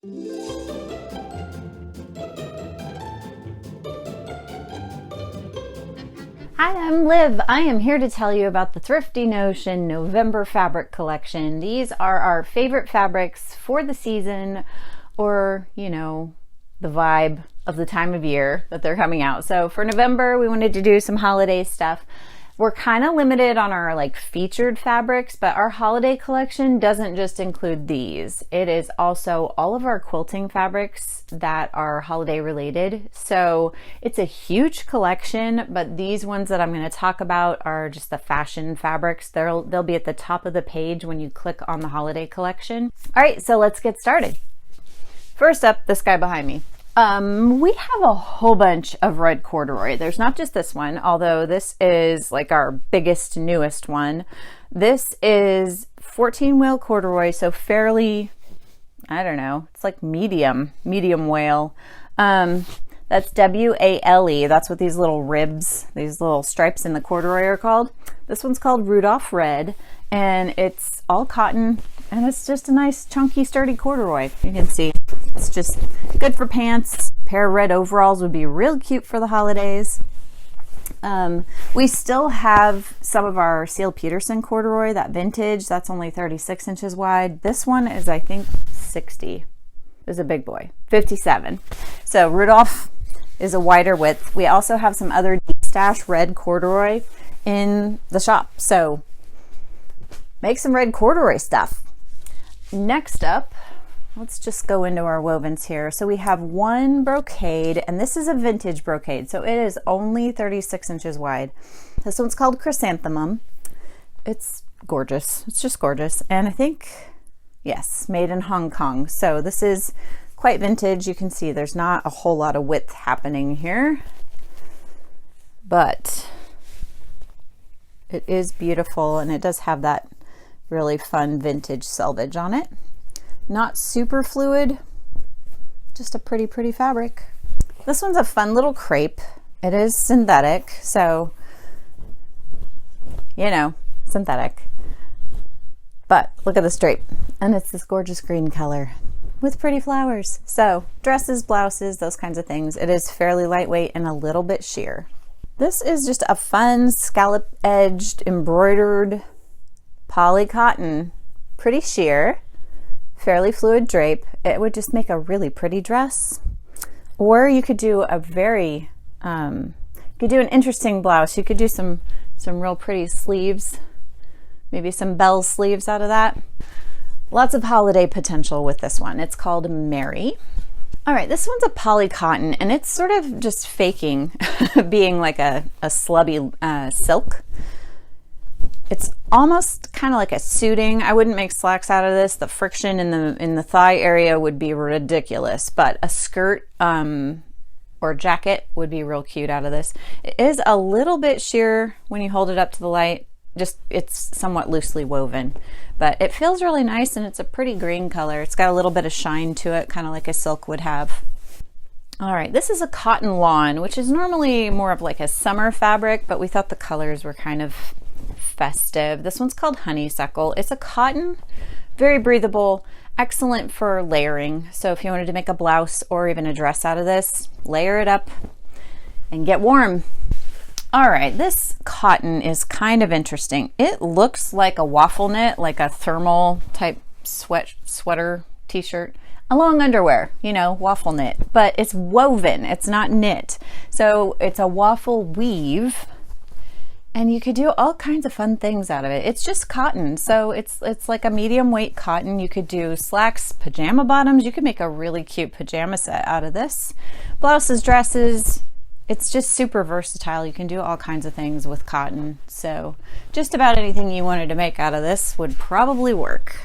Hi, I'm Liv. I am here to tell you about the Thrifty Notion November fabric collection. These are our favorite fabrics for the season, or, you know, the vibe of the time of year that they're coming out. So for November, we wanted to do some holiday stuff. We're kind of limited on our featured fabrics, but our holiday collection doesn't just include these. It is also all of our quilting fabrics that are holiday related. So it's a huge collection, but these ones that I'm going to talk about are just the fashion fabrics. They'll be at the top of the page when you click on the holiday collection. All right, so let's get started. First up, this guy behind me. We have a whole bunch of red corduroy. There's not just this one, although this is our biggest, newest one. This is 14 wale corduroy, so fairly, I don't know, it's like medium wale. That's W-A-L-E. That's what these little ribs, these little stripes in the corduroy are called. This one's called Rudolph Red, and it's all cotton, and it's just a nice, chunky, sturdy corduroy. You can see it's just good for pants. A pair of red overalls would be real cute for the holidays. We still have some of our Seal Peterson corduroy, that vintage. That's only 36 inches wide. This one is, I think, 60. Is a big boy. 57. So Rudolph is a wider width. We also have some other deep stash red corduroy in the shop. So make some red corduroy stuff. Next up, let's just go into our wovens here. So we have one brocade, and this is a vintage brocade. So it is only 36 inches wide. This one's called Chrysanthemum. It's gorgeous. It's just gorgeous. And I think, yes, made in Hong Kong. So this is quite vintage. You can see there's not a whole lot of width happening here, but it is beautiful, and it does have that really fun vintage selvage on it. Not super fluid, just a pretty fabric. This one's a fun little crepe. It is synthetic, so, you know, synthetic. But look at this drape, and it's this gorgeous green color with pretty flowers. So dresses, blouses, those kinds of things. It is fairly lightweight and a little bit sheer. This is just a fun scallop edged embroidered poly cotton, pretty sheer, fairly fluid drape. It would just make a really pretty dress. Or you could do a very, you could do an interesting blouse. You could do some real pretty sleeves, maybe some bell sleeves out of that. Lots of holiday potential with this one. It's called Mary. All right, this one's a poly cotton, and it's sort of just faking being like a slubby silk. It's almost kind of like a suiting. I wouldn't make slacks out of this. The friction in the thigh area would be ridiculous, but a skirt or jacket would be real cute out of this. It is a little bit sheer when you hold it up to the light. Just, it's somewhat loosely woven, but it feels really nice, and it's a pretty green color. It's got a little bit of shine to it, kind of like a silk would have. All right, this is a cotton lawn, which is normally more of like a summer fabric, but we thought the colors were kind of festive. This one's called Honeysuckle. It's a cotton, very breathable, excellent for layering. So if you wanted to make a blouse or even a dress out of this, layer it up and get warm. All right, this cotton is kind of interesting. It looks like a waffle knit, like a thermal type sweater, t-shirt, a long underwear, you know, waffle knit, but it's woven, it's not knit. So it's a waffle weave, and you could do all kinds of fun things out of it. It's just cotton, so it's like a medium weight cotton. You could do slacks, pajama bottoms. You could make a really cute pajama set out of this. Blouses, dresses. It's just super versatile. You can do all kinds of things with cotton. So just about anything you wanted to make out of this would probably work.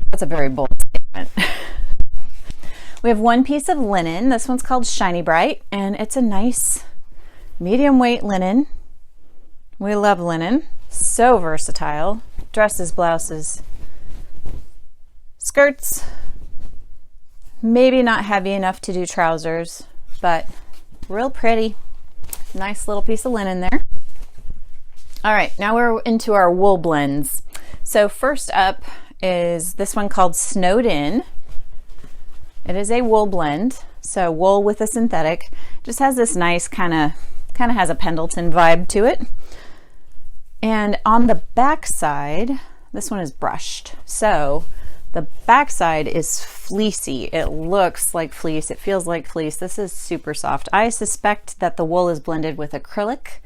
That's a very bold statement. We have one piece of linen. This one's called Shiny Bright, and it's a nice medium weight linen. We love linen. So versatile. Dresses, blouses, skirts. Maybe not heavy enough to do trousers, but real pretty. Nice little piece of linen there. All right, now we're into our wool blends. So first up is this one called Snowed In. It is a wool blend, so wool with a synthetic. Just has this nice kind of has a Pendleton vibe to it. And on the back side, this one is brushed. So the back side is fleecy. It looks like fleece. It feels like fleece. This is super soft. I suspect that the wool is blended with acrylic.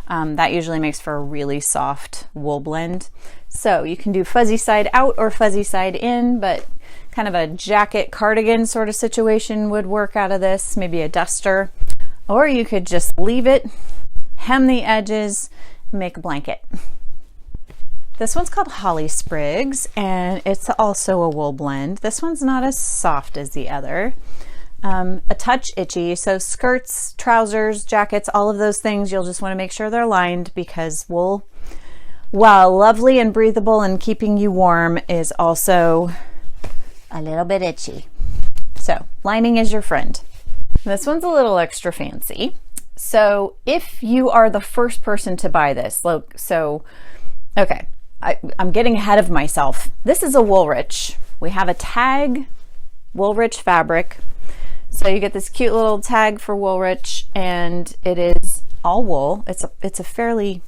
That usually makes for a really soft wool blend. So you can do fuzzy side out or fuzzy side in, but kind of a jacket cardigan sort of situation would work out of this, maybe a duster. Or you could just leave it, hem the edges, and make a blanket. This one's called Holly Sprigs, and it's also a wool blend. This one's not as soft as the other. A touch itchy, so skirts, trousers, jackets, all of those things, you'll just want to make sure they're lined, because wool, while lovely and breathable and keeping you warm, is also a little bit itchy. So lining is your friend. This one's a little extra fancy. So if you are the first person to buy this, okay, I'm getting ahead of myself. This is a Woolrich. We have a tag, Woolrich fabric. So you get this cute little tag for Woolrich, and it is all wool. It's a fairly,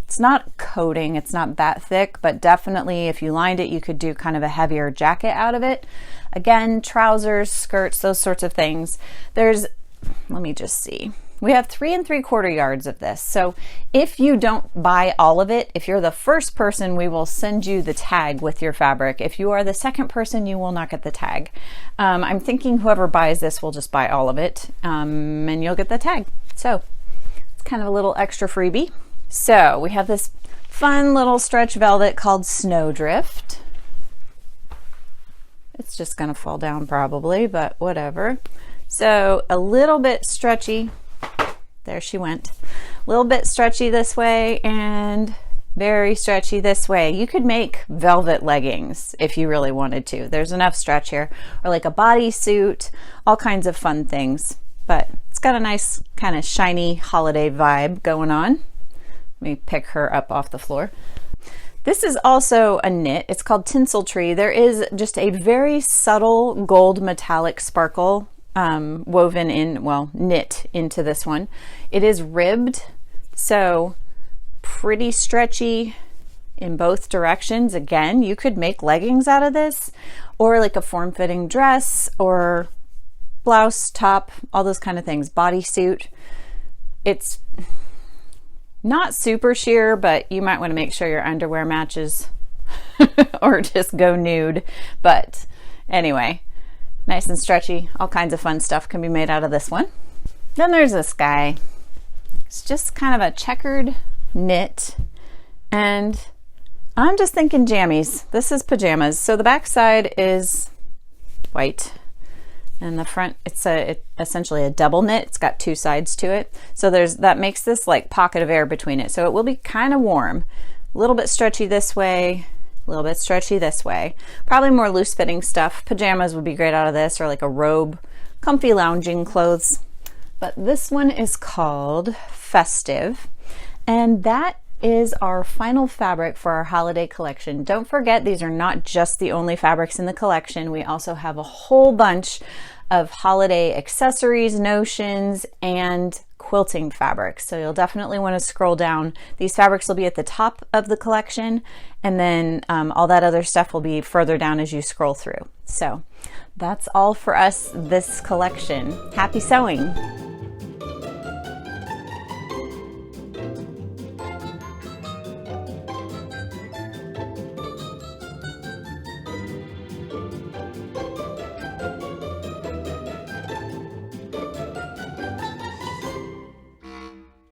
it's not coating, it's not that thick, but definitely if you lined it, you could do kind of a heavier jacket out of it. Again, trousers, skirts, those sorts of things. Let me just see. We have 3 3/4 yards of this. So if you don't buy all of it, if you're the first person, we will send you the tag with your fabric. If you are the second person, you will not get the tag. I'm thinking whoever buys this will just buy all of it, and you'll get the tag. So it's kind of a little extra freebie. So we have this fun little stretch velvet called Snowdrift. It's just gonna fall down probably, but whatever. So a little bit stretchy. There she went. A little bit stretchy this way and very stretchy this way. You could make velvet leggings if you really wanted to. There's enough stretch here. Or like a bodysuit, all kinds of fun things. But it's got a nice kind of shiny holiday vibe going on. Let me pick her up off the floor. This is also a knit. It's called Tinsel Tree. There is just a very subtle gold metallic sparkle woven in, well, knit into this one. It is ribbed, so pretty stretchy in both directions. Again, you could make leggings out of this, or like a form-fitting dress or blouse, top, all those kind of things. Bodysuit. It's not super sheer, but you might want to make sure your underwear matches or just go nude. But anyway, nice and stretchy. All kinds of fun stuff can be made out of this one. Then there's this guy. It's just kind of a checkered knit, and I'm just thinking jammies. This is pajamas. So the back side is white, and the front, it's essentially a double knit. It's got 2 sides to it. So that makes this like pocket of air between it. So it will be kind of warm. A little bit stretchy this way, a little bit stretchy this way. Probably more loose fitting stuff. Pajamas would be great out of this, or like a robe, comfy lounging clothes. But this one is called Festive, and that is our final fabric for our holiday collection. Don't forget, these are not just the only fabrics in the collection. We also have a whole bunch of holiday accessories, notions, and quilting fabrics. So you'll definitely want to scroll down. These fabrics will be at the top of the collection, and then all that other stuff will be further down as you scroll through. So that's all for us this collection. Happy sewing!